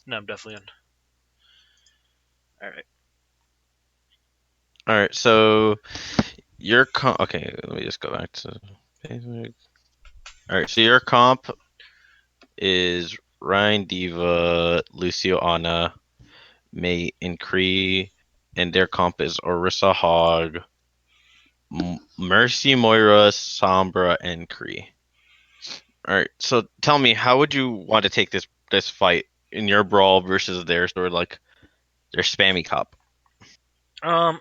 No, I'm definitely in. All right. All right, so your comp. Okay, let me just go back to. All right, so your comp is Ryan Diva, Lucio Anna, May and Kree, and their comp is Orisa Hog, Mercy Moira, Sombra, and Kree. All right, so tell me, how would you want to take this fight in your brawl versus theirs, or like their spammy cop? Um,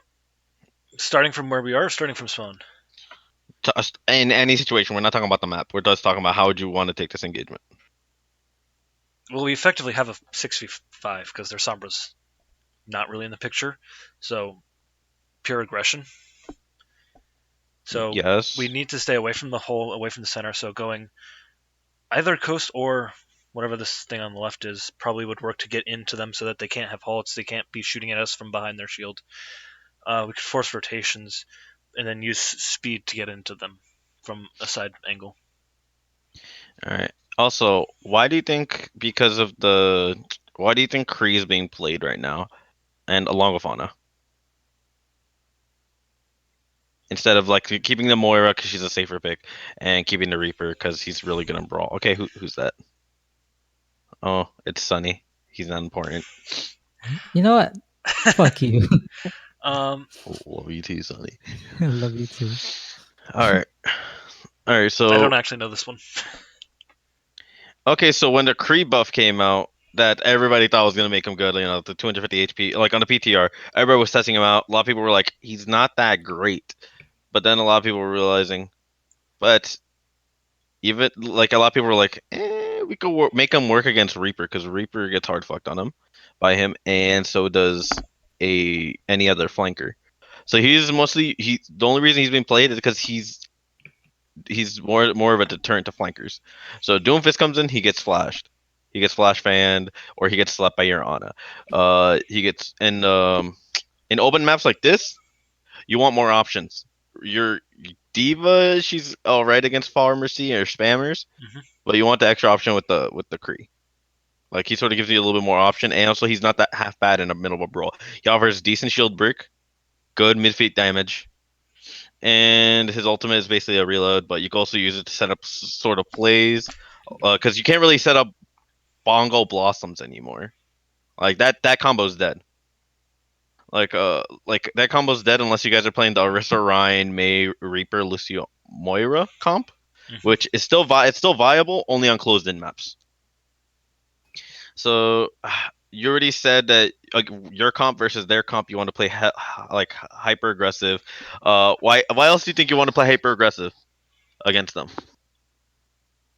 starting from where we are, starting from spawn. In any situation, we're not talking about the map. We're just talking about how would you want to take this engagement. Well, we effectively have a 6v5 because their Sombra's not really in the picture. So pure aggression. So we Yes. need to stay away from the hole, away from the center. So going either coast or whatever this thing on the left is probably would work to get into them so that they can't have halts. They can't be shooting at us from behind their shield. We could force rotations and then use speed to get into them from a side angle. All right. Also, why do you think because of the why do you think Kree is being played right now and along with Fauna instead of like keeping the Moira because she's a safer pick and keeping the Reaper because he's really good in Brawl? Okay, who's that? Oh, it's Sunny. He's not important. You know what? Fuck you. Love you too, Sunny. Love you too. All right. All right. I So don't actually know this one. okay, so when the Kree buff came out, that everybody thought was gonna make him good, the 250 HP, like on the PTR, everybody was testing him out. A lot of people were like, he's not that great, but then a lot of people were realizing, but even like a lot of people were like, we could make him work against Reaper because Reaper gets hard fucked on him by him, and so does any other flanker. So he's mostly the only reason he's being played is because he's more of a deterrent to flankers. So Doomfist comes in, he gets flashed. He gets flash fanned, or he gets slapped by your Ana. He gets in open maps like this, you want more options. Your Diva, she's alright against Pharmacy or spammers, Mm-hmm. but you want the extra option with the Kree. Like he sort of gives you a little bit more option, and also he's not that half bad in the middle of a brawl. He offers decent shield brick, good mid feet damage, and his ultimate is basically a reload, but you can also use it to set up sort of plays, because you can't really set up bongo blossoms anymore. Like that combo's dead. Like that combo's dead unless you guys are playing the Orisa Ryan May Reaper Lucio Moira comp, Mm-hmm. which is still it's still viable only on closed in maps. So you already said that like your comp versus their comp, you want to play like hyper aggressive. Why else do you think you want to play hyper aggressive against them?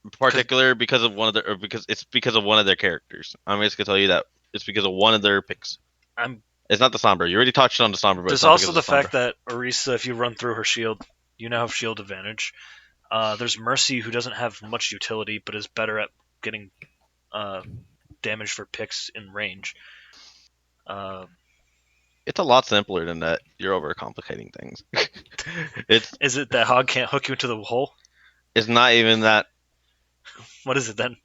Because Particular because of one of their or because it's because of one of their characters. I'm just gonna tell you that it's because of one of their picks. I'm. It's not the Sombra. You already touched on the Sombra, but it's There's not also because the of the fact Sombra. that Orisa, if you run through her shield, you now have shield advantage. There's Mercy, who doesn't have much utility, but is better at getting uh, damage for picks in range. Uh, It's a lot simpler than that. You're overcomplicating things. it's is it that Hog can't hook you into the hole? it's not even that. What is it then?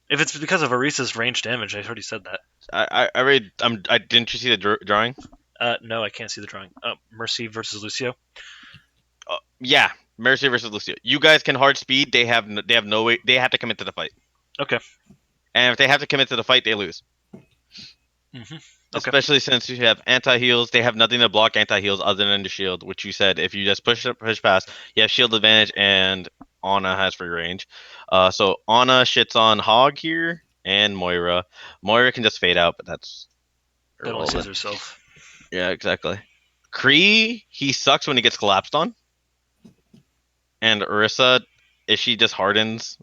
If it's because of Orisa's range damage, I already said that. I already I didn't you see the drawing? No, I can't see the drawing. Mercy versus Lucio. Yeah, Mercy versus Lucio. You guys can hard speed. They have no way. They have to commit to the fight, Okay. and if they have to commit to the fight, they lose. Mm-hmm. Okay. Especially since you have anti heals, they have nothing to block anti heals other than the shield, which you said if you just push past, you have shield advantage, and Ana has free range. So Ana shits on Hog here and Moira. Moira can just fade out, but that's That only saves irrelevant. herself. Yeah, exactly. Kree, he sucks when he gets collapsed on, and Orisa, if she just hardens,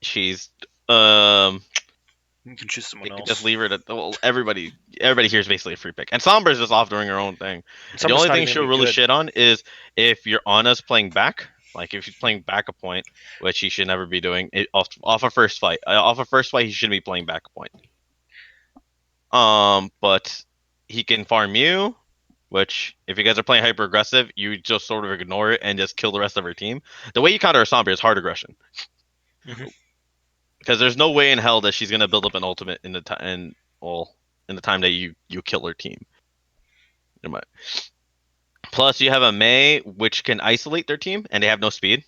she's You can choose someone you can just else. leave her to well, everybody here is basically a free pick. And Sombra's just off doing her own thing. The Sombra's only not thing even gonna she'll be really good. shit on is if your Ana's playing back. Like if he's playing back a point, which he should never be doing, off a first fight. Off a first fight, he shouldn't be playing back a point. But he can farm you, which if you guys are playing hyper aggressive, you just sort of ignore it and just kill the rest of her team. The way you counter a Sombra is hard aggression. Mm-hmm. Because there's no way in hell that she's gonna build up an ultimate in the time in the time that you kill her team. Never mind. Plus, you have a Mei which can isolate their team, and they have no speed.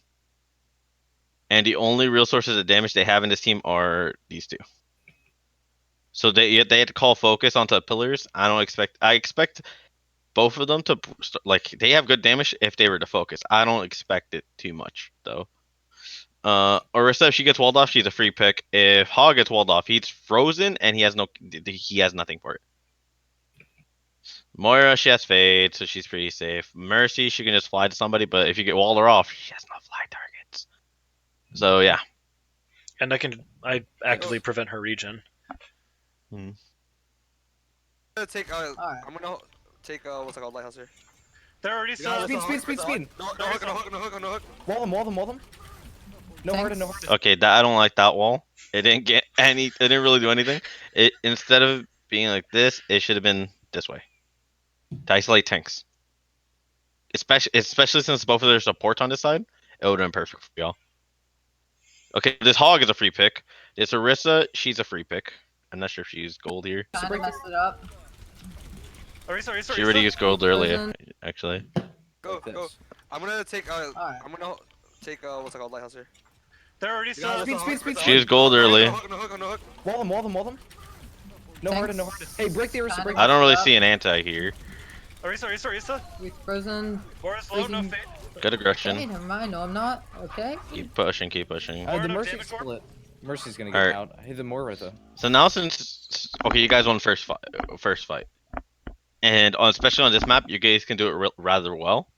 And the only real sources of damage they have in this team are these two. So they had to call focus onto pillars. I expect both of them to like they have good damage if they were to focus. I don't expect it too much though. Orisa, if she gets walled off, she's a free pick. If Hog gets walled off, he's frozen and he has nothing for it. Moira, she has Fade, so she's pretty safe. Mercy, she can just fly to somebody, but if you get walled her off, she has no fly targets. So yeah. And I actively prevent her regen. I'm gonna take what's it called, Lighthouse here. They're already still. Speed. No hook. Wall them. No hard. Okay, I don't like that wall. It didn't really do anything. Instead of being like this, it should have been this way. To isolate tanks. Especially since both of their supports on this side, it would have been perfect for y'all. Okay, this Hog is a free pick. This Orisa, she's a free pick. I'm not sure if she used gold here. Kinda messed it up. She already used gold earlier, actually. Go. I'm gonna take what's it called, Lighthouse here. They're already still. Speed. She used gold early. No hook. Wall them. No hard. Hey, break the Orisa. I don't really see an anti here. Orisa. We've frozen. Boris low, no fade. Good Hey, aggression. never mind. No, I'm not. Okay. Keep pushing. The no Mercy damage core? split. Mercy's gonna get Alright. out. Hey, the Moira though. So now since you guys won first fight, and especially on this map, you guys can do it rather well,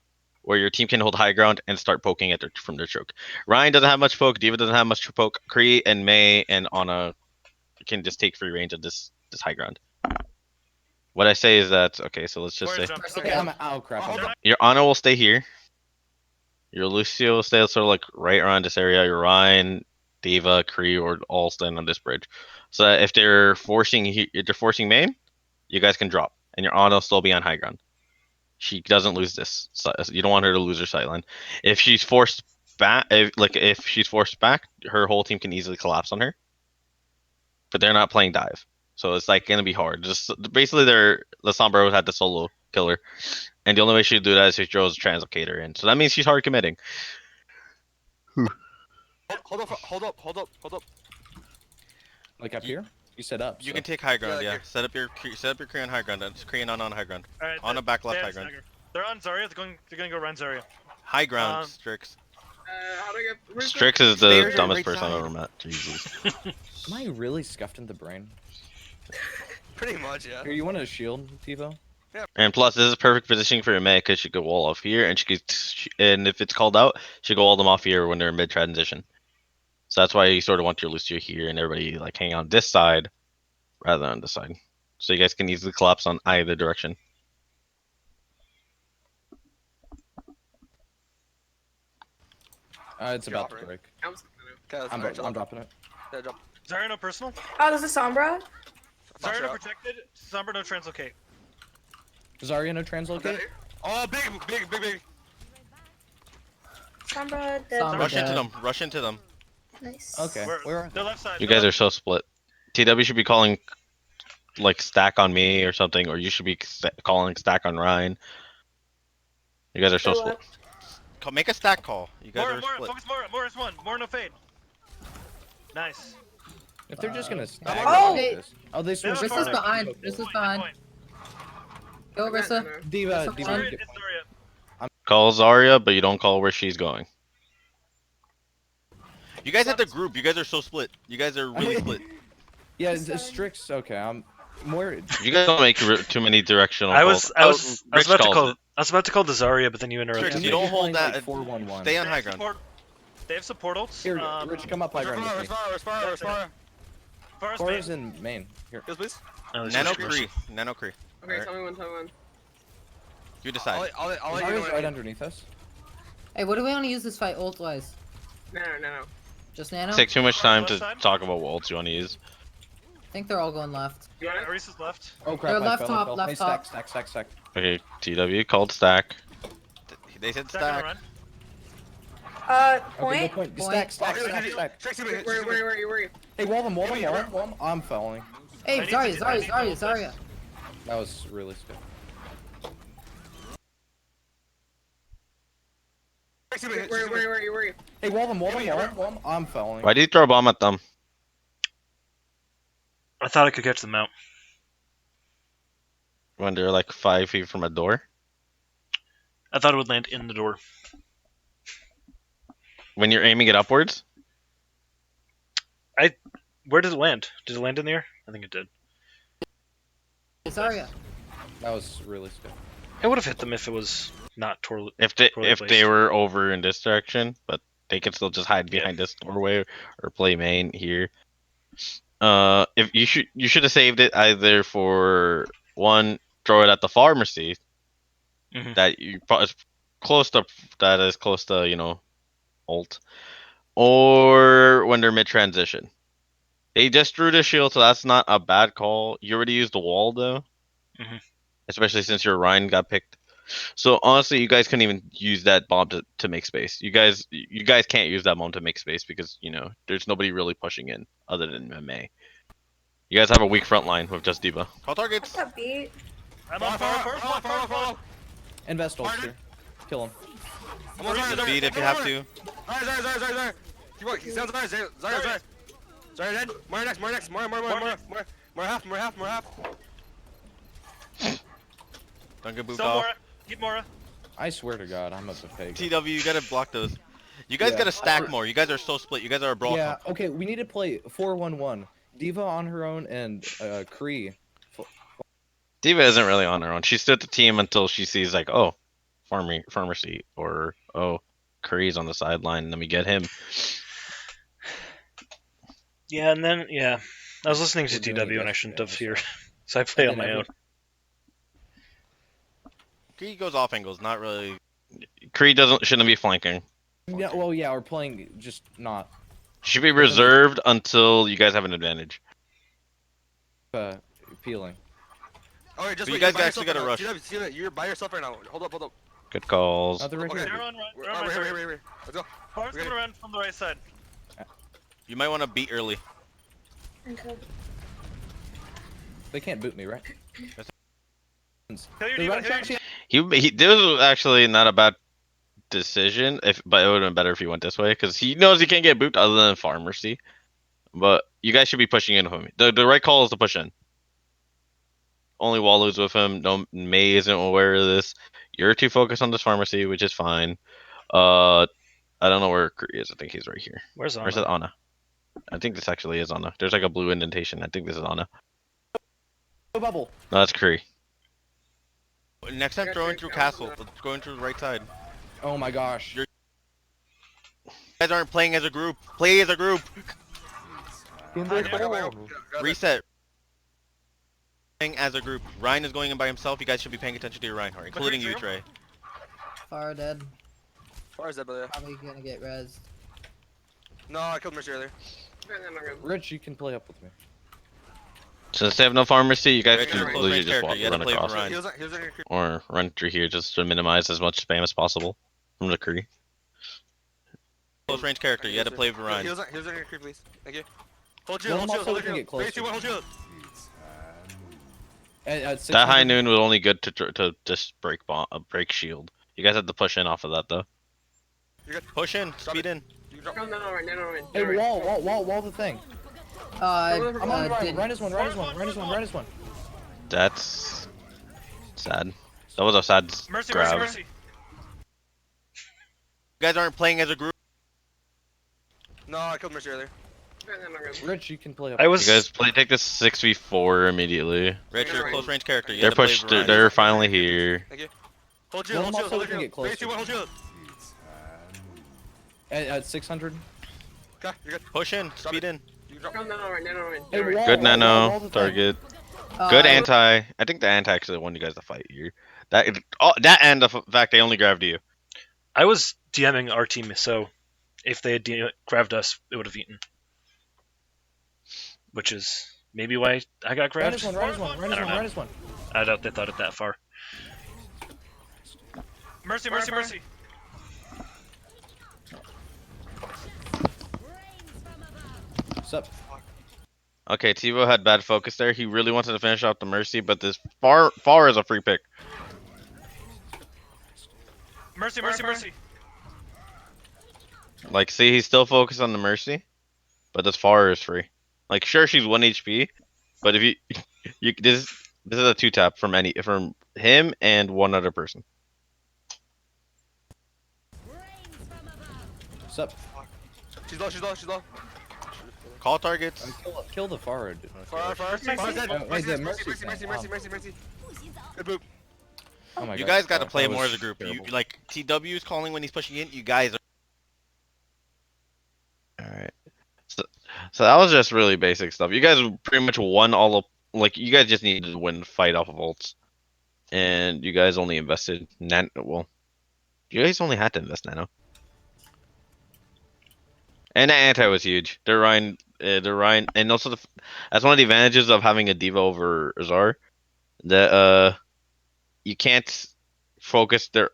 where your team can hold high ground and start poking at from their choke. Ryan doesn't have much poke. Diva doesn't have much poke. Kree and Mei and Ana can just take free range of this high ground. What I say is that okay. So let's just say Oh crap. your Ana will stay here. Your Lucio will stay sort of like right around this area. Your Ryan, Diva, Kree, or all stand on this bridge. So that if they're forcing main, you guys can drop, and your Ana will still be on high ground. She doesn't lose this. So you don't want her to lose her sightline. If she's forced back, if she's forced back, her whole team can easily collapse on her. But they're not playing dive, so it's like gonna be hard. Just basically, the Sombra had the solo killer, and the only way she'd do that is if she throws a translocator in. So that means she's hard committing. Hold up. Like up here? You set up. You so. can take high ground, Yeah, yeah. here. Set up your Kree on high ground. That's Kree and on high ground. Alright, On the back left they high have ground. Snagger. They're on Zarya. They're gonna go run Zarya. High ground, Um, Strix. How do I get? Strix is Stairs the on dumbest right person I've side. ever met. Jesus. Am I really scuffed in the brain? Pretty much, yeah. Here, you want a shield, Tivo? And plus, this is perfect positioning for Mei because she could wall off here, and and if it's called out, she could wall them off here when they're in mid transition. So that's why you sort of want your Lucio here, and everybody like hang on this side rather than on this side, so you guys can easily collapse on either direction. It's about to Drop, break. Okay, I'm dropping it. Yeah, drop. Zarya no personal. Oh, this is Sombra. Zarya no out. protected. Sombra no translocate. Zarya no translocate? Oh, big. Sombra dead. Sombra. Rush into them. Nice. Okay. Where are they? The left side. You guys are so split. TW should be calling like stack on me or something, or you should be calling stack on Ryan. You guys are so split. Make a stack call. You guys Mora, are Mora, split. focus Mora. Mora's one. Mora no fade. Nice. If they're just gonna stack Oh! like this. Oh, they switched. This Rissa's is behind. Point, Rissa's point, behind. point. Go, Rissa. Diva, Zarya, Diva. Zarya, get- it's Zarya. Call Zarya, but you don't call where she's going. You guys have to group. You guys are so split. You guys are really split. Yeah, it's Strix. Okay, I'm more. You guys don't make too many directional I calls. was Rich about to calls call. it. I was about to call the Zarya, but then you Strix, interrupted you me. don't hold Playing, that. like, 4-1-1. Stay on They high have ground. support- They have support ults. Here, Rich, come up high ground with me. Respire. Forest Cora's main. in main. Here. Yes, please. Oh, this Nano is Kree. Nano Kree. Okay, Alright. tell me when. You decide. I'll let you Zarya's know. right underneath us. Hey, what do we want to use this fight ult-wise? No. Just Nano? Take too much time to Left side? talk about what ults you want to use. I think they're all going left. You want it? Arisa's left. Oh crap! They're I left fell, top, I fell. left Hey, top. Stack. Okay, TW called stack. They said Stack on stack. run. Okay, Point. good point. Point. Stack. Where? Hey, wall them. I'm falling. Hey, I need Zarya, to- I need to hold Zarya. That was really stupid. Where? Hey, wall them. I'm falling. Why did you throw a bomb at them? I thought I could catch them out. When they're like 5 feet from a door? I thought it would land in the door. When you're aiming it upwards? Where did it land? Did it land in the air? I think it did. Zarya. That was really stupid. It would have hit them if it was not poorly If they placed. were over in this direction, but they could still just hide behind this doorway or play main here. If you should have saved it either for one, throw it at the pharmacy Mhm. that you is close to ult, or when they're mid transition. They just drew the shield, so that's not a bad call. You already used the wall though, Mhm. especially since your Ryan got picked. So honestly, you guys couldn't even use that bomb to make space. You guys can't use that bomb to make space because there's nobody really pushing in other than Mei. You guys have a weak front line with just D.Va. Call targets. What's up, beat? I'm on fire. Invest ult here. Kill him. Speed if you have to. Zarya. Keep going. He's down Zarya. Zarya dead. More next. More half. Don't get booped Sell off. Mora. Keep Mora. I swear to God, I'm a pig. TW, you gotta block those. You guys Yeah. gotta stack more. You guys are so split. You guys are a brawl. Yeah. Okay, we need to play 4-1-1. D.Va on her own and Kree. D.Va isn't really on her own. She stood the team until she sees like, oh, pharmacy, or oh, Curry's on the sideline. Let me get him. Yeah, and then I was listening to We're doing TW and I this, shouldn't yeah, have here, so I play on my own. He goes off angles, not really. Cree shouldn't be flanking. Yeah. Well, yeah, we're playing just not Should be reserved until you guys have an advantage. appealing. Alright, just But you wait. guys You're by actually yourself gotta right now. TW, you're by yourself right now. Hold up. Good calls. Oh, they're right Okay. here. They're on right. They're on We're right. here. Let's go. Far's coming around from the right side. You might want to beat early. Okay. They can't boot me, right? Kill your The D.Va, right kill your actually- This was actually not a bad decision, but it would have been better if he went this way because he knows he can't get booped other than pharmacy. But you guys should be pushing in with him. The right call is to push in. Only Wallo's with him. No, Mei isn't aware of this. You're too focused on this pharmacy, which is fine. I don't know where Kree is. I think he's right here. Where's Or is it Anna? Anna? I think this actually is Anna. There's like a blue indentation. I think this is Anna. No bubble. No, that's Kree. Next time, throwing through castle. Going through the right side. Oh my gosh. You guys aren't playing as a group. Play as a group. Reset. Playing as a group. Ryan is going in by himself. You guys should be paying attention to your Reinhardt, including you, Trey. Far dead. Far as that, brother. Probably gonna get rezzed. No, I killed Mercy earlier. Rich, you can play up with me. Since they have no pharmacy, you guys Rich is a can close literally range just character. You gotta run play across. with Ryan. He was in your creep. Or run through here just to minimize as much spam as possible from the Kree. Close range character. You gotta play with He Ryan. was in your creep, please. Thank you. Hold Well, shield, I'm hold also shield. looking to get 3, 2, 1, hold shield. At That high 600 noon was only good to just break shield. You guys had to push in off of that though. Push in. Speed in. You drop. No, right. Hey, wall the thing. I'm on Ryan. Ryan is one. That's sad. That was a sad grab. Mercy. You guys aren't playing as a group. No, I killed Mercy earlier. Rich, you can play up. I was. You guys take this 6v4 immediately. Rich, you're a close range character. You They're gotta play pushed. with Ryan. They're finally here. Hold shield, Well, I'm hold shield, also hold looking to shield. get closer. 3, 2, 1, hold shield. At 600. Okay, you're good. Push in. Speed in. You drop. Hey, Good wall nano the thing. target. Good anti. I think the anti actually won you guys the fight here. That and the fact they only grabbed you. I was DMing our team, so if they had grabbed us, it would have eaten. Which is maybe why I got Ryan grabbed. is one. I doubt they thought it that far. Mercy. Sup? Okay, Tivo had bad focus there. He really wanted to finish off the Mercy, but this far is a free pick. Mercy, mercy, mercy. Like, see, he's still focused on the Mercy, but this far is free. Like, sure, she's 1 HP, but if you, this is a 2-tap from him and one other person. Sup? She's low, she's low, she's low. Call targets. Kill the Farah. Farah, Farah's dead. Oh, wait, the Mercy, Mercy's mercy, dead. mercy, mercy, mercy. Good boop. Oh my You god. guys got to Farah play was more as a group. You terrible. like TW is calling when he's pushing in. You guys are. All right. So that was just really basic stuff. You guys pretty much won all of, like, you guys just needed to win the fight off of ults, and you guys only invested well, you guys only had to invest nano. And the anti was huge. The Ryan, and also that's one of the advantages of having a diva over Azar. That you can't focus the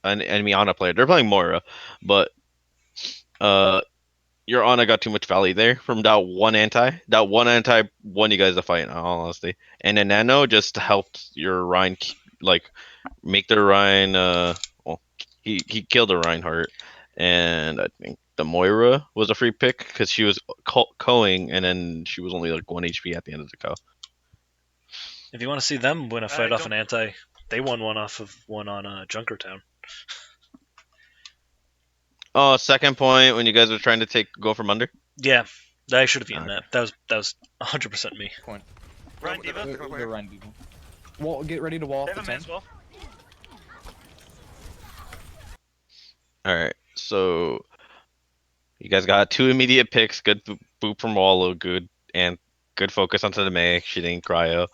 enemy Ana player. They're playing Moira, but your Ana got too much value there from that one anti. That one anti won you guys the fight, in all honesty. And then Nano just helped your Ryan like make the Ryan. Well, he killed the Reinhardt, and I think the Moira was a free pick because she was coing, and then she was only like 1 HP at the end of the co. If you want to see them win a fight off don't- an anti, they won one off of one on Junkertown. Oh, second point when you guys were trying to go from under. Yeah, I should have eaten Okay. that. That was 100% me. Ryan Diva. They're Ryan Diva. Wall, get ready to wall They off have the a 10. man's well. All right, so you guys got 2 immediate picks. Good boop from Wallow, good and good focus onto the May. She didn't cryo.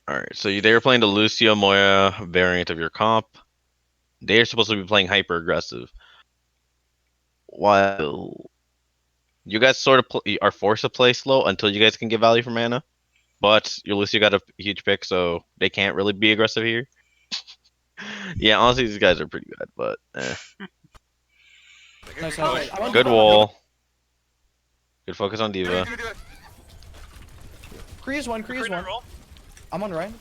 All right, so they were playing the Lucio Moya variant of your comp. They're supposed to be playing hyper aggressive. While you guys sort of are forced to play slow until you guys can get value from mana, but your Lucio got a huge pick, so they can't really be aggressive here. Yeah, honestly, these guys are pretty bad, but Nice, nice. I want good to- wall. Good focus on Diva. Kree is one, Kree is Recruitment one. roll. I'm on Ryan.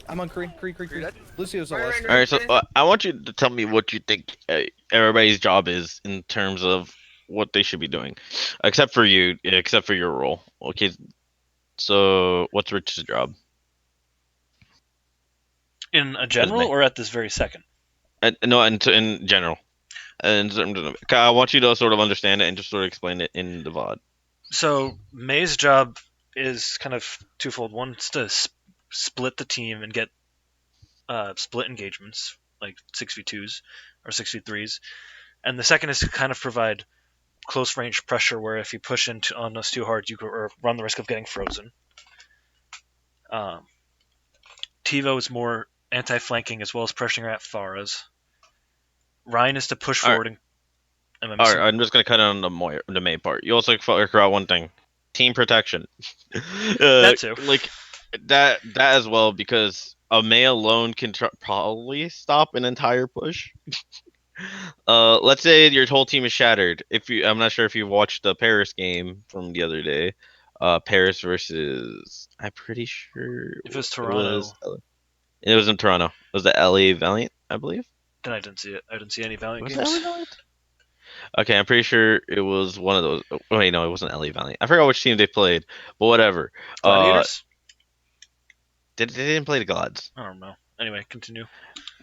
I'm on Kree. dead? Lucio's the Ryan, last. Ryan, All right, so Ryan. I want you to tell me what you think everybody's job is in terms of what they should be doing, except for you, except for your role. Okay, so what's Rich's job? In a general me. or at this very second? No, in general. And I want you to sort of understand it and just sort of explain it in the VOD. So May's job is kind of twofold. One is to split the team and get split engagements, like 6v2s or 6v3s. And the second is to kind of provide close range pressure where if you push on us too hard, you could run the risk of getting frozen. TiVo is more anti-flanking as well as pressuring at Faras. Ryan is to push All right. forward. And All right, I'm just gonna cut in on the main part. You also figure out one thing: team protection. That too. Like that as well, because a May alone can probably stop an entire push. Let's say your whole team is shattered. I'm not sure if you watched the Paris game from the other day. Paris versus, I'm pretty sure If it was Toronto. It was in Toronto. It was the LA Valiant, I believe. Then I didn't see it. I didn't see any Valiant Was it games. LA Valiant? Okay, I'm pretty sure it was one of those. Oh, wait, no, it wasn't LA Valiant. I forgot which team they played, but whatever. Gladiators? They didn't play the gods. I don't know. Anyway, continue.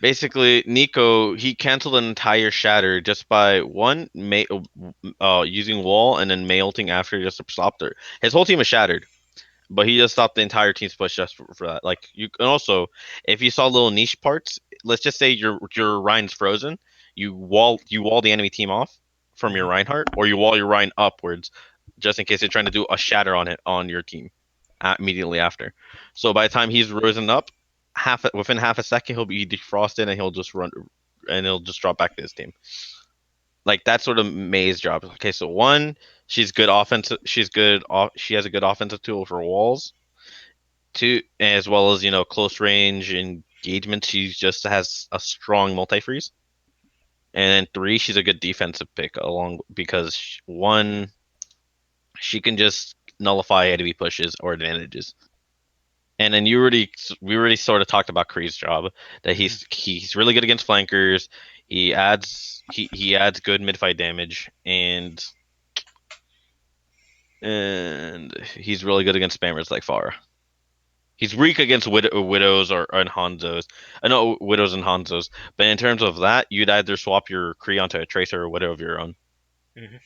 Basically, Nico, he canceled an entire shatter just by using wall and then May ulting after just to stop her. His whole team was shattered, but he just stopped the entire team's push just for that. Like you can also, if you saw little niche parts, let's just say your Ryan's frozen, you wall the enemy team off from your Reinhardt, or you wall your Ryan upwards, just in case they're trying to do a shatter on your team immediately after. So by the time he's risen up, within half a second he'll be defrosted and he'll just run and he'll just drop back to his team. Like that's sort of May's job. Okay, so one, she's good offensive. She has a good offensive tool for walls. Two, as well as close range engagement. She just has a strong multi freeze. And then 3, she's a good defensive pick along because one, she can just nullify enemy pushes or advantages. And then we already sort of talked about Kree's job that he's really good against flankers. He adds good mid fight damage and he's really good against spammers like Pharah. He's weak against widows and Hanzos. I know widows and Hanzos, but in terms of that, you'd either swap your Kree onto a tracer or widow of your own. Mhm.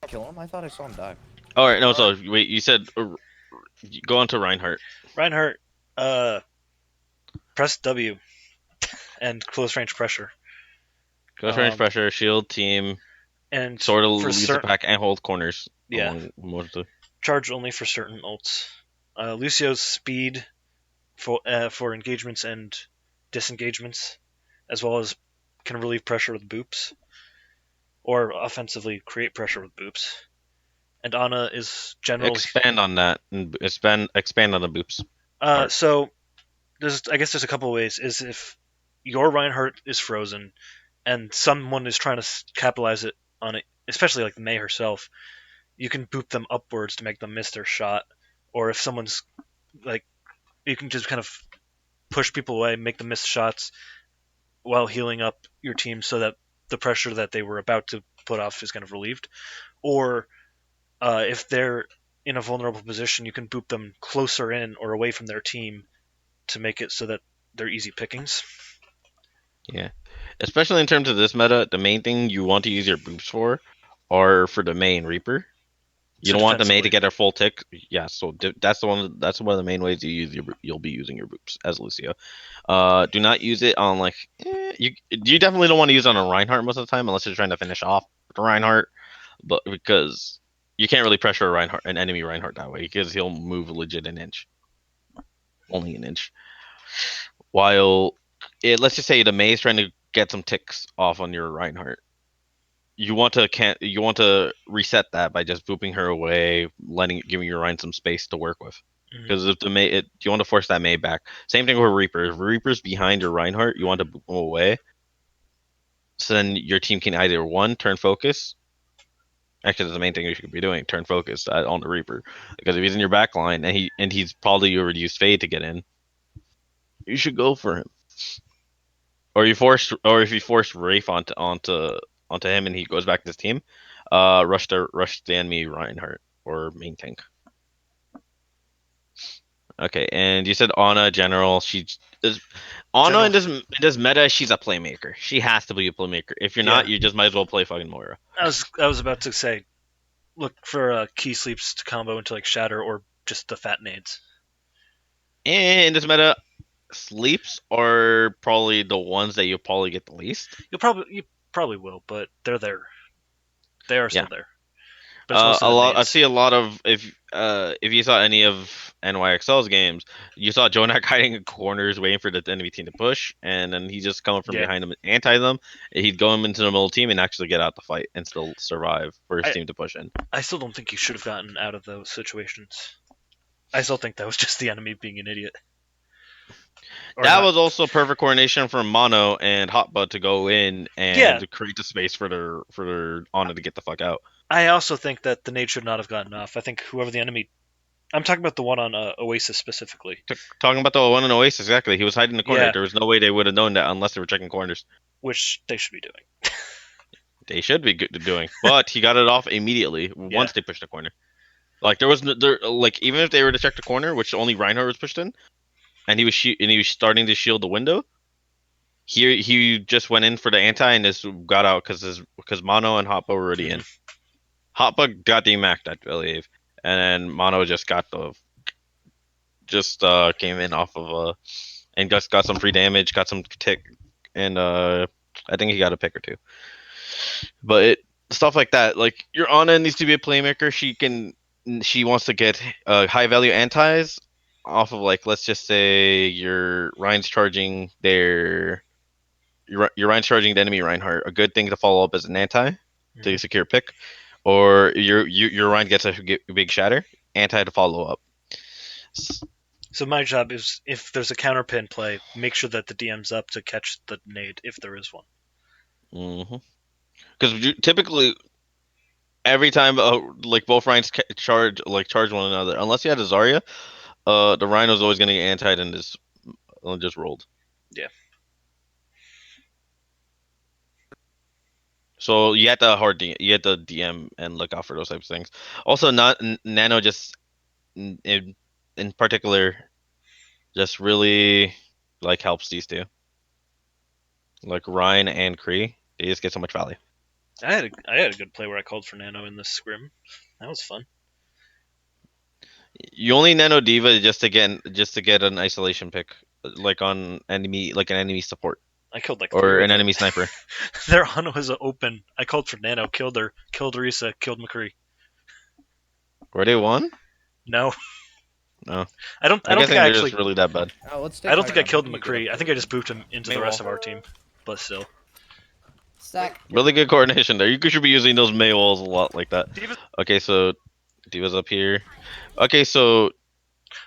Kill him? I thought I saw him die. All right, no. So wait, you said go on to Reinhardt. Reinhardt, press W and close range pressure. Close range pressure, shield team, and sort of for lead the pack and hold corners. Yeah. along most of Charge only for certain ults. Lucio's speed for engagements and disengagements, as well as can relieve pressure with boops, or offensively create pressure with boops. And Ana is generally expand on that and expand on the boops. So I guess there's a couple of ways. Is if your Reinhardt is frozen and someone is trying to capitalize it on it, especially like Mei herself, you can boop them upwards to make them miss their shot. Or if someone's like, you can just kind of push people away, make them miss shots while healing up your team so that the pressure that they were about to put off is kind of relieved. Or if they're in a vulnerable position, you can boop them closer in or away from their team to make it so that they're easy pickings. Yeah. Especially in terms of this meta, the main thing you want to use your boops for are for the Mei and Reaper. You don't want the Mei to get a full tick. Yeah, so that's the one. That's one of the main ways you'll be using your boops as Lucio. Do not use it on like you definitely don't want to use it on a Reinhardt most of the time unless you're trying to finish off the Reinhardt, but because you can't really pressure an enemy Reinhardt that way because he'll move legit an inch, only an inch. While let's just say the Mei is trying to get some ticks off on your Reinhardt. You want to reset that by just booping her away, giving your Rein some space to work with. Because if the Mei, you want to force that Mei back. Same thing with Reaper. If Reaper's behind your Reinhardt, you want to boop them away. So then your team can either one turn focus. Actually, that's the main thing you should be doing: turn focus on the Reaper. Because if he's in your back line and he's probably already used Fade to get in, you should go for him. Or if you force Rafe onto him and he goes back to his team, rush the enemy Reinhardt or main tank. Okay, and you said Ana general. Ana in this meta, she's a playmaker. She has to be a playmaker. If you're not, you just might as well play fucking Moira. I was about to say, look for key sleeps to combo into like Shatter or just the fat nades. And in this meta, sleeps are probably the ones that you'll probably get the least. You probably will, but they're there. They are still there. I see a lot of if you saw any of NYXL's games, you saw Jonak hiding in corners waiting for the enemy team to push, and then he just coming from behind them and anti them. He'd go into the middle team and actually get out the fight and still survive for his team to push in. I still don't think he should have gotten out of those situations. I still think that was just the enemy being an idiot. That was also perfect coordination from Mono and Hotbud to go in and to create the space for their Ana to get the fuck out. I also think that the nade should not have gotten off. I think whoever the enemy... I'm talking about the one on Oasis specifically. Talking about the one on Oasis, exactly. He was hiding in the corner. Yeah. There was no way they would have known that unless they were checking corners. Which they should be doing. They should be doing. But he got it off immediately once they pushed the corner. Like, even if they were to check the corner, which only Reinhardt was pushed in, and he was starting to shield the window, he just went in for the anti and just got out because Mono and Hotba were already in. Hotba got demacked, I believe, and then Mono just got came in off of and just got some free damage, got some tick, and I think he got a pick or two. But stuff like that, like your Ana needs to be a playmaker. She wants to get high value antis off of, like, let's just say your Rein's charging your Rein's charging the enemy Reinhardt. A good thing to follow up as an anti to secure pick. Or your Rein gets a big shatter, anti to follow up. So my job is, if there's a counterpin play, make sure that the DM's up to catch the nade if there is one. Because typically, every time like both Rhines charge one another, unless you had a Zarya, the Rhino's always gonna get antied and just rolled. Yeah. So you have to you have to DM and look out for those types of things. Also, not Nano just in particular, just really like helps these two, like Ryan and Kree. They just get so much value. I had a good play where I called for Nano in this scrim. That was fun. You only Nano Diva just to get an isolation pick, like on enemy support I killed like or three an with it. enemy sniper. Their Ana was open. I called for Nano, killed her, killed Risa, killed McCree. Were they won? No. No. I don't I think I they're actually. just really that bad. Oh, let's take I don't think I Hydrant. killed How do you get McCree. up I think I just booped him into the rest of Maywall. our team. But still. Stack. Really good coordination there. You should be using those May walls a lot like that. Diva's- Okay, so Diva's up here. Okay, so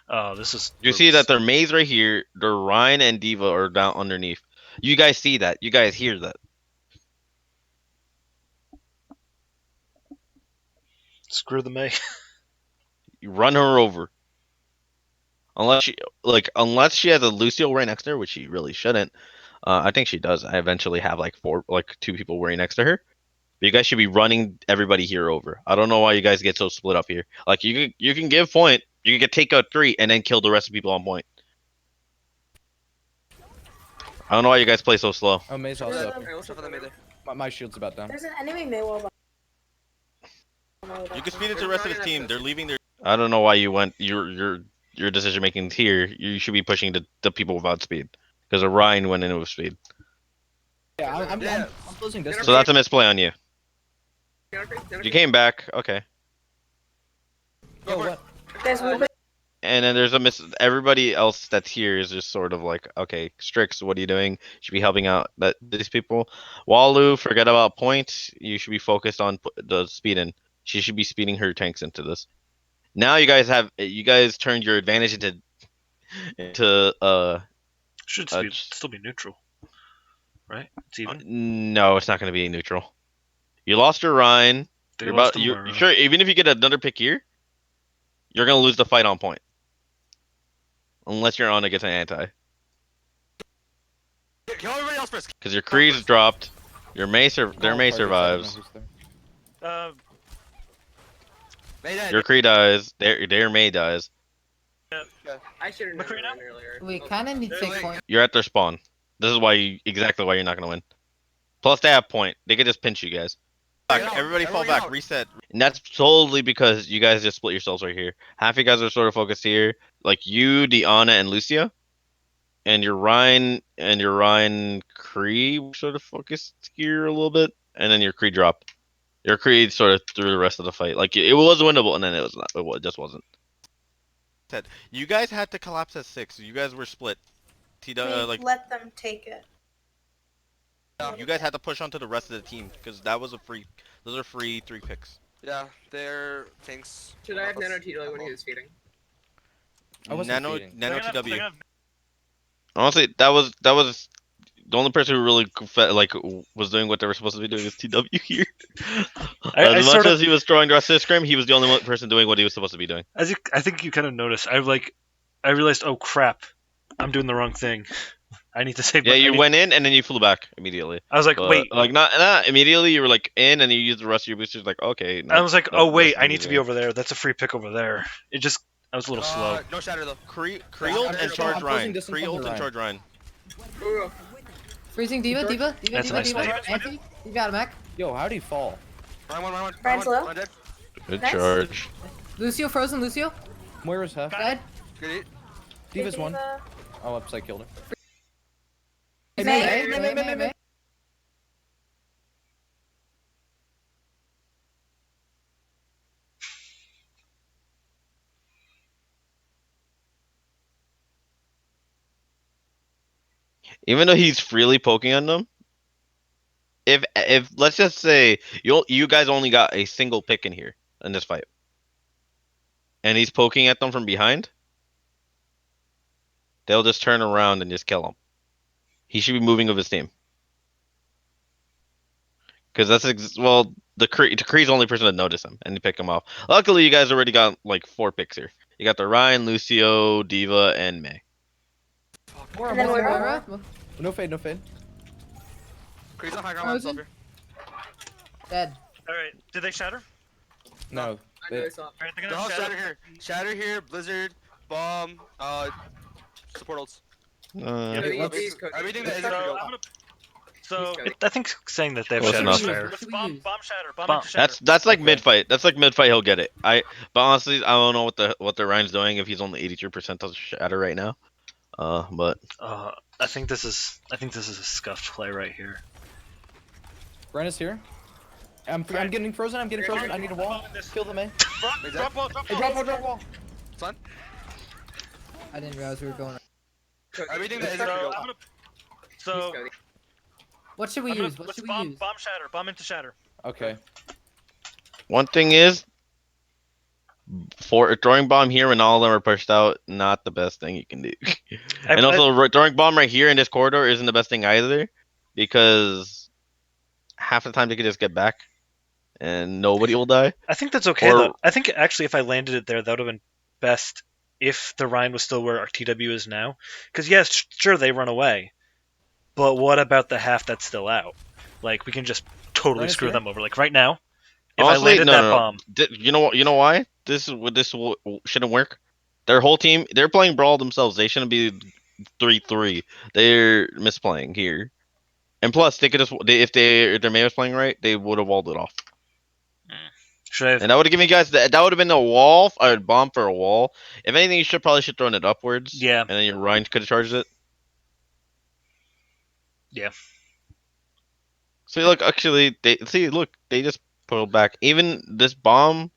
Oh, this is. you see that their May's right here. Their Ryan and Diva are down underneath. You guys see that. You guys hear that. Screw the May. You run her over. Unless she has a Lucio right next to her, which she really shouldn't. I think she does. I eventually have two people right next to her. But you guys should be running everybody here over. I don't know why you guys get so split up here. Like you can give point, you can take out 3 and then kill the rest of the people on point. I don't know why you guys play so slow. Oh, May's also up. Hey, what's up for them either? My shield's about down. There's an enemy Maywall. You can speed it to the rest of his team. They're leaving their. I don't know why you went your decision making here. You should be pushing the people without speed. Because Orion went in with speed. Yeah, I'm closing distance. So that's a misplay on you. You came back, okay. Yo, what? Guys, move it. And then there's everybody else that's here is just sort of like, okay, Strix, what are you doing? You should be helping out these people. Walu, forget about point. You should be focused on the speed in. She should be speeding her tanks into this. Now you guys turned your advantage into Should still be neutral. Right? It's even. no, it's not going to be neutral. You lost your Rhine. They You're lost about him, you or- sure even if you get another pick here, you're going to lose the fight on point. Unless your Ana gets an anti. Kill everybody else first. Because your Creed's dropped. Their May survives. May dead. Your Creed dies. Their May dies. I should have known McCree now? that earlier. We kind of need to take point. You're at their spawn. This is exactly why you're not going to win. Plus they have point. They could just pinch you guys. Back. Everybody fall back. out. Reset. And that's totally because you guys just split yourselves right here. Half you guys are sort of focused here. Like you, Deanna, and Lucia. And your Ryan Kree sort of focused here a little bit. And then your Kree dropped. Your Kree sort of threw the rest of the fight. Like it was winnable, and then it was not. It just wasn't. You guys had to collapse at 6. You guys were split. Please let them take it. You guys had to push onto the rest of the team because that was a free. Those are free 3 picks. Yeah, they're things. Should I have Nano Tito when he was feeding? I wasn't Nano feeding. Nano They're TW. gonna have- Honestly, that was the only person who really was doing what they were supposed to be doing is TW here. I As much sort of- as he was throwing the rest of the scrim, he was the only one person doing what he was supposed to be doing. I think you kind of noticed. I realized, oh crap, I'm doing the wrong thing. I need to save. Yeah, I you need- went in and then you flew back immediately. I was like, But, wait. like not immediately. You were like in, and you used the rest of your boosters. Like okay. I was like, no, oh wait, that's I need to be easy. over there. That's a free pick over there. I was a little slow. No shatter though. Creole I'm and closing charge Ryan. distance Creole on the and Ryan. charge Ryan. Ooh. Freezing Diva. That's a nice play. Anti, you got him, Mac. Yo, how'd he fall? Ryan. Ryan's low. Ryan dead. Good Nice. charge. Lucio frozen. Lucio Moira's half. dead. Good eat. Diva's one. Diva. Oh, upside killed her. May. Even though he's freely poking on them, if let's just say you guys only got a single pick in here in this fight, and he's poking at them from behind, they'll just turn around and just kill him. He should be moving with his team. Because well, Decree's the only person to notice him and to pick him off. Luckily, you guys already got like 4 picks here. You got the Ryan, Lucio, Diva, and May. And then Moira. No fade, no fade. Cree's on high ground by himself here. Dead. All right. Did they shatter? No. I know I saw. All right, they're They're gonna all shatter. shatter here. Shatter here. Blizzard. Bomb. Support ults. Everything that isn't So, real. I'm gonna. So I think saying that they have Close shatter enough. is fair. let's we bomb use? shatter. Bomb Bomb. into shatter. That's like Okay. mid fight. That's like mid fight. He'll get it. But honestly, I don't know what the Ryan's doing if he's only 83% of shatter right now. But I think this is a scuffed play right here. Ren is here. I'm getting frozen. I'm getting frozen. I need a wall. Kill the May. Drop wall. Drop Hey, wall. drop wall. Son. I didn't realize we were going. Everything that isn't So, real. I'm gonna. So What should we I'm gonna- use? What let's should we bomb use? bomb shatter. Bomb into shatter. Okay. one thing is, for throwing bomb here when all of them are pushed out, not the best thing you can do. And also, throwing bomb right here in this corridor isn't the best thing either, because half the time they could just get back, and nobody will die. I think that's okay Or- though. I think actually if I landed it there, that would have been best if the Rhine was still where our TW is now. Because yes, sure they run away, but what about the half that's still out? Like we can just totally Rhine is screw here? them over. Like right now, if Honestly, I landed that bomb, You know what? You know why? Shouldn't work. Their whole team, they're playing brawl themselves. They shouldn't be 3-3. They're misplaying here. And plus, they could just if their May was playing right, they would have walled it off. should I have? And that would have given you guys that would have been a wall, a bomb for a wall. If anything, you should thrown it upwards. Yeah. And then your Ryan could have charged it. Yeah. See, look, actually, they just pulled back. Even this bomb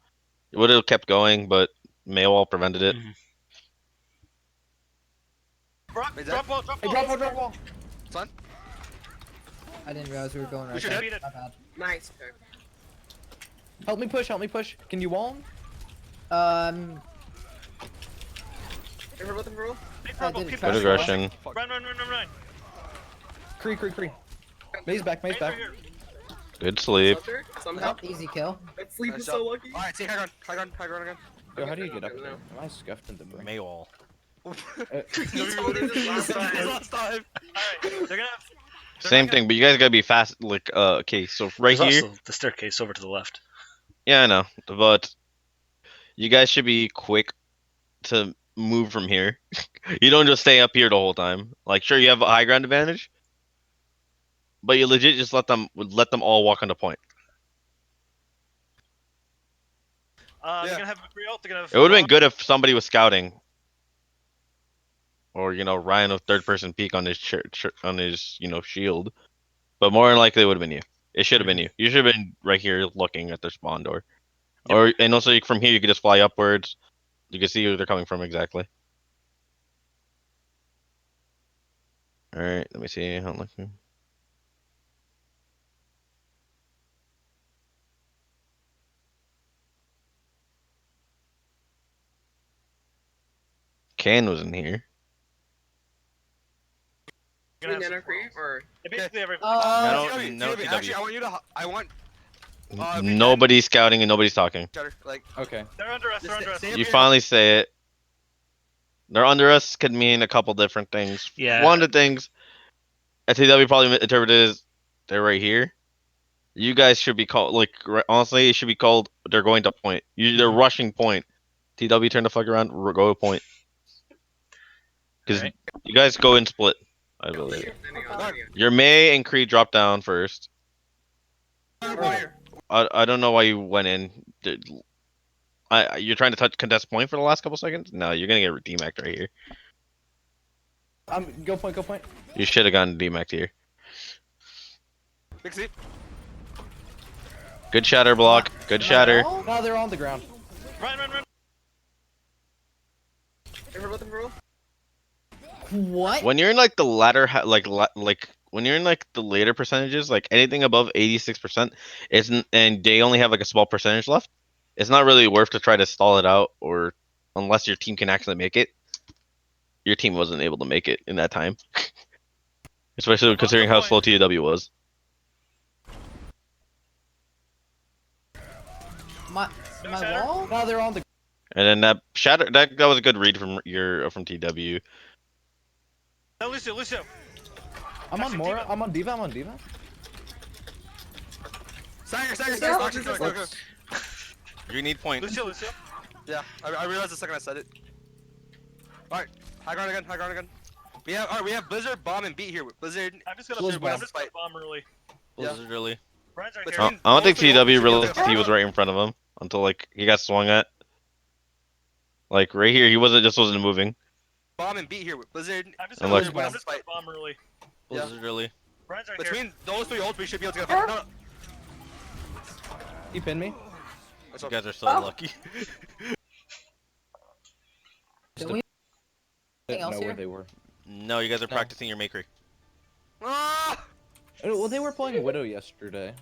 would have kept going, but Maywall prevented it. Mhm. Drop wall. Drop Hey, wall. drop wall. Son. I didn't realize we were going We right should there. beat it. My bad. Nice. Okay. Help me push. Can you wall him? Ever let them roll? Keep I drop wall. did Keep it Good fast. aggression. Run. Cree. May's back. Right here. Good sleep. Shelter? Somehow. Easy kill. That sleep Nice is job. so lucky. Alright, see high ground again. Yo, how do you get up there? Am I scuffed in the brain? Maywall. He told me this last time. Last time. Alright, they're gonna have. Same thing, but you guys gotta be fast. Like, okay, so right There's here. also the staircase over to the left. Yeah, I know, but you guys should be quick to move from here. You don't just stay up here the whole time. Like, sure, you have a high ground advantage, but you legit just let them all walk on the point. They're Yeah. gonna have McCree ult. They're gonna have. It would have been good if somebody was scouting, or Ryan with third person peek on his shield. But more than likely, it would have been you. It should have been you. You should have been right here looking at the spawn door, and also from here you could just fly upwards. You can see where they're coming from exactly. All right, let me see. I'm looking. Can was in here. They're gonna Between have Nano Cree or basically every. Oh. No TW, TW. Actually, I want Nobody's scouting and nobody's talking. Shatter. Like, Okay. They're under us. They're under us. Stay up You here. finally say it. They're under us could mean a couple different things. Yeah. One of the things TW probably interpreted is they're right here. You guys should be called honestly, it should be called they're going to point. They're rushing point. TW turn the fuck around, go to point. Because Alright. you guys go in split, I believe. Hang on. Your May and Creed drop down first. Here. I don't know why you went in. You're trying to contest point for the last couple seconds? No, you're gonna get demacked right here. Go point. You should have gotten demacked here. Big C. Good shatter block. Good shatter. No, they're on the ground. Run. Ever let them roll? What? When you're in like the latter, when you're in like the later percentages, like anything above 86%, and they only have like a small percentage left, it's not really worth to try to stall it out, or unless your team can actually make it. your team wasn't able to make it in that time. Especially considering how slow TW was. My shatter? wall? No, they're on the. And then that shatter that was a good read from TW. No, Lucio, Lucio. I'm on Touching Mora. Diva. I'm on Diva. I'm on Diva. Stagger. Go. You need point. Lucio. Yeah, I realized the second I said it. Alright, high ground again. We have Blizzard, Bomb, and Beat here. Blizzard. I'm just gonna Blizzard I'm just gonna fight. bomb early. Blizzard really. Brian's right Between- here. I don't think Those three TW ults should be able realized to- he was right in front of him until like he got swung at. Like right here, he wasn't moving. Bomb and Beat here. Blizzard. I'm just And gonna, look- I'm just gonna bomb early. Yeah. Blizzard really. Brian's right here. Between those three ults, we should be able to get a fight. No. He pinned me. That's You okay. guys are so unlucky. Don't we? Anything else know here? where they were. No, you guys are No. practicing your makery. Ah! Oh, well, they were playing Widow yesterday.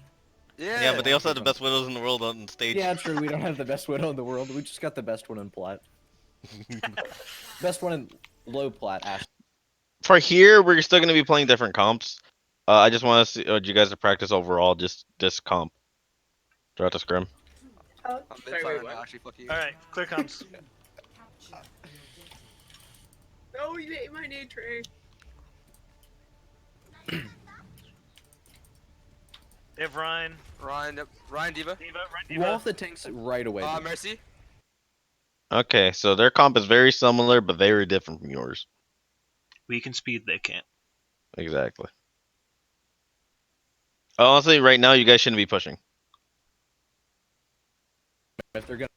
Yeah, but they also have the best widows in the world on stage. Yeah, true. We don't have the best Widow in the world. We just got the best one in plat. Best one in low plat. For here, we're still gonna be playing different comps. I just want to see you guys to practice overall, just this comp throughout the scrim. I'm Sorry, fine wait, now, what? actually, fuck you. All right, clear comms. Oh, you ate my nade tray. They have Ryan. Ryan, yep. Ryan, Diva. Wall off the tanks right away. Mercy. Okay, so their comp is very similar, but very different from yours. We can speed, they can't. Exactly. Honestly, right now, you guys shouldn't be pushing. If they're gonna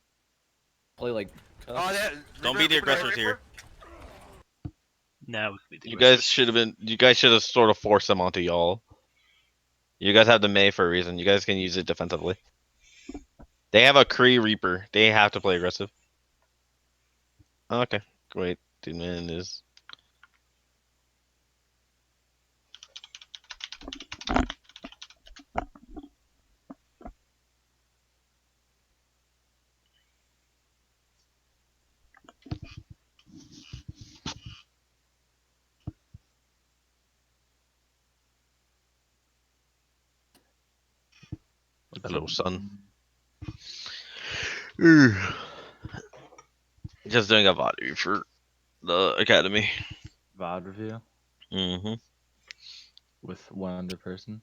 play like. Oh, yeah. Don't be the aggressors here. Now we can be the You guys should have been. You guys should have sort of forced them onto y'all. You guys have the May for a reason. You guys can use it defensively. They have a Kree Reaper. They have to play aggressive. Okay, great. Dude, man is. Hello, son. Just doing a VOD review for the academy. VOD review Mm-hmm. with one other person.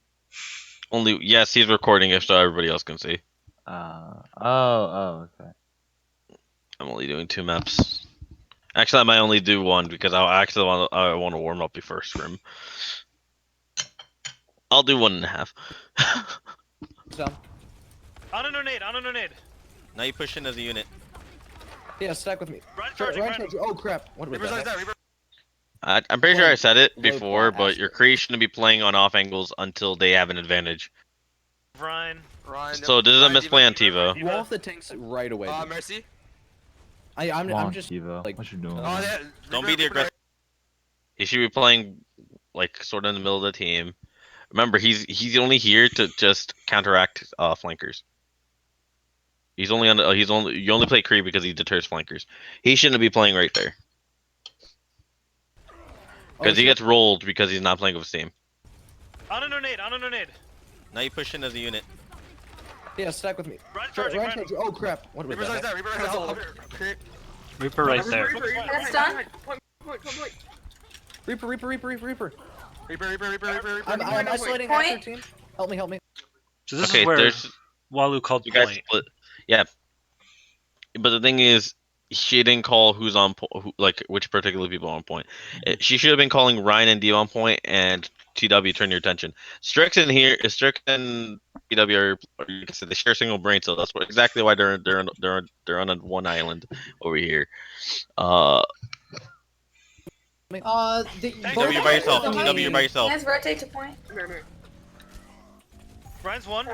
Only yes, he's recording it so everybody else can see. Okay. I'm only doing 2 maps. Actually, I might only do 1 because I want to warm up before scrim. I'll do 1.5. On a nade. Now you push in as a unit. Yeah, stack with me. Ryan Sure, charging. Ryan Ryan. charging. Oh crap! What was Reaper's that? like that. Reaper. I'm pretty sure I said it Low before, plat but your Kree shouldn't be playing on off angles until they have an advantage. Ryan. Ryan. So this is a Ryan, misplay on Diva. TiVo. Wall off the tanks right away. Mercy. I'm Come on, just Tivo. like. What you doing? Oh, yeah. Don't be the aggressor. He should be playing like sort of in the middle of the team. Remember, he's only here to just counteract flankers. You only play Kree because he deters flankers. He shouldn't be playing right there because he gets rolled because he's not playing with his team. On a nade. Now you push in as a unit. Yeah, stack with me. Ryan Sure, charging. Ryan charging. Oh crap! What was Reaper's like that? that. Reaper has a Reaper right there. That's done. Point. Reaper. Reaper. I'm isolating half their team. Help me. So this Okay, is where there's Walu called you guys point. split. Yeah, but the thing is, she didn't call who's on like which particular people are on point. She should have been calling Ryan and Diva on point and TW. Turn your attention. Strix and TW are you can say they share a single brain, so that's exactly why they're on one island over here. The, TW, you're by yourself. TW, you're by yourself. Let's rotate to point. Ryan's one.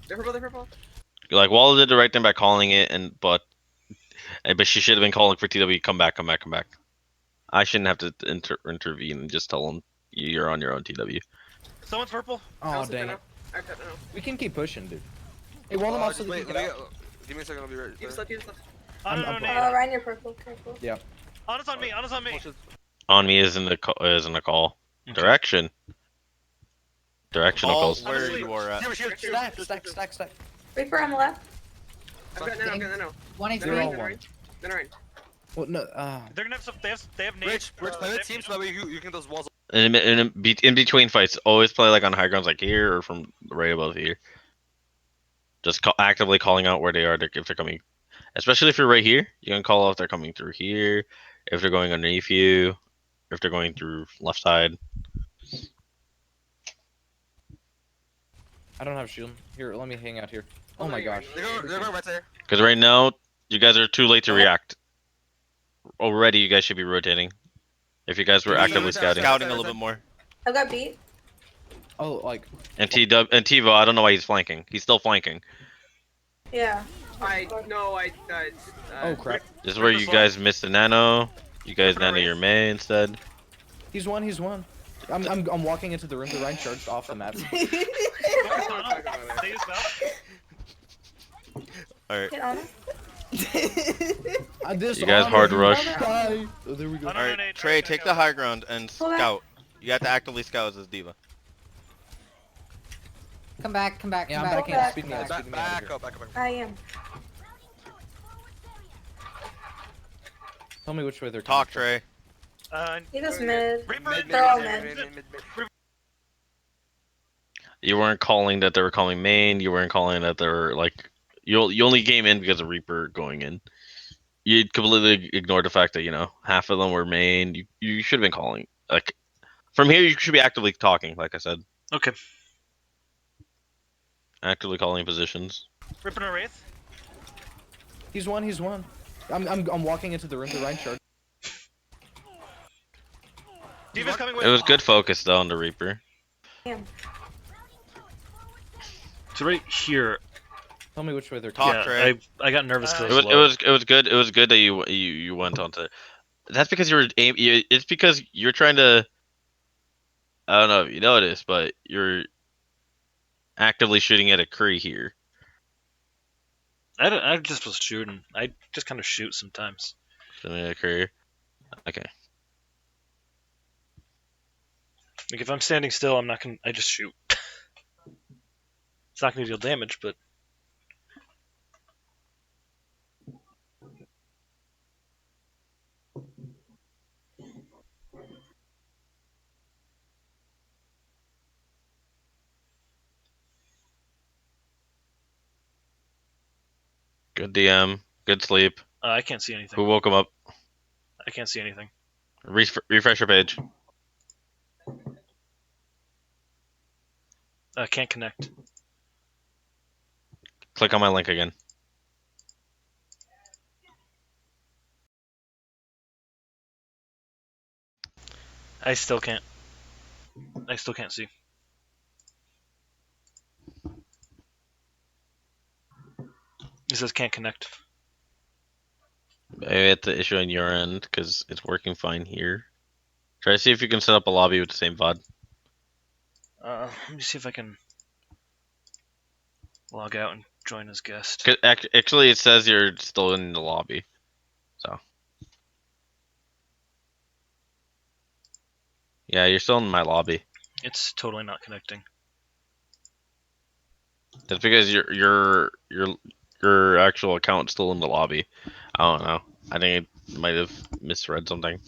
They're purple. Like Walla did the right thing by calling it, but she should have been calling for TW. Come back. I shouldn't have to intervene and just tell them you're on your own, TW. Someone's purple. Oh dang it! We can keep pushing, dude. Hey, one of them also. Wait, give me a second. I'll be right. You just left. On a I'm- nade. Ryan, you're purple. Careful. Yeah. Honest on me. Honest on me. On me is in the call. Okay. Direction. Directional All calls. where you are at. Stack. Reaper on the left. I've I've got Nano. 1 Nano HP. Rain. Nano Rain. Well, no, They're gonna have some. They have nades. Rich, play they the have team so that way you can those walls. In between fights, always play like on high grounds, like here or from right above here. Just actively calling out where they are if they're coming. Especially if you're right here, you can call out if they're coming through here, if they're going underneath you, if they're going through left side. I don't have shield. Here, let me hang out here. Oh my gosh. They're going right there. Because right now, you guys are too late to react. Already, you guys should be rotating. If you guys were actively scouting. Scouting a little bit more. I've got beat. Oh, like, And Tivo, I don't know why he's flanking. He's still flanking. Yeah. oh crap. This is where you guys missed the nano. You guys nano your May instead. He's one. I'm walking into the room. The Rhine charged off the map. They use that. Alright. Get on him. You guys hard rush. Oh, there we go. I don't know Alright, nade. Trey, take the high ground and Pull back. scout. You have to actively scout as this diva. Come back. Yeah, I'm come backing back. up. Speed me out. Speed me out. of Back here. up, back up. I am. Tell me which way they're Talk, coming Trey. He goes mid. Reaper. They're all mid. You weren't calling that they were calling main. You weren't calling that they were like you only came in because of Reaper going in. You completely ignored the fact that half of them were main. You should have been calling like from here. You should be actively talking. Like I said, Okay. actively calling positions. Reaper and a wraith. He's one. I'm walking into the room. The Rhine charged. Diva's coming with. It was good focus though on the Reaper. Damn. So right here. Tell me which way they're Talk, coming. Yeah, Trey. I got nervous It because was good. It was good that you went on to. That's because it's because you're trying to. I don't know if you know this, but you're actively shooting at a Kree here. I just was shooting. I just kind of shoot sometimes. Shooting at a Kree. Okay. Like if I'm standing still, I'm not gonna. I just shoot. It's not gonna deal damage, but Good DM. Good sleep. I can't see anything. Who woke him up? I can't see anything. Refresh your page. I can't connect. Click on my link again. I still can't. I still can't see. It says can't connect. Maybe it's the issue on your end because it's working fine here. Try to see if you can set up a lobby with the same VOD. Let me see if I can log out and join as guest. 'Cause actually, it says you're still in the lobby. So. Yeah, you're still in my lobby. It's totally not connecting. That's because your actual account's still in the lobby. I don't know. I think it might have misread something.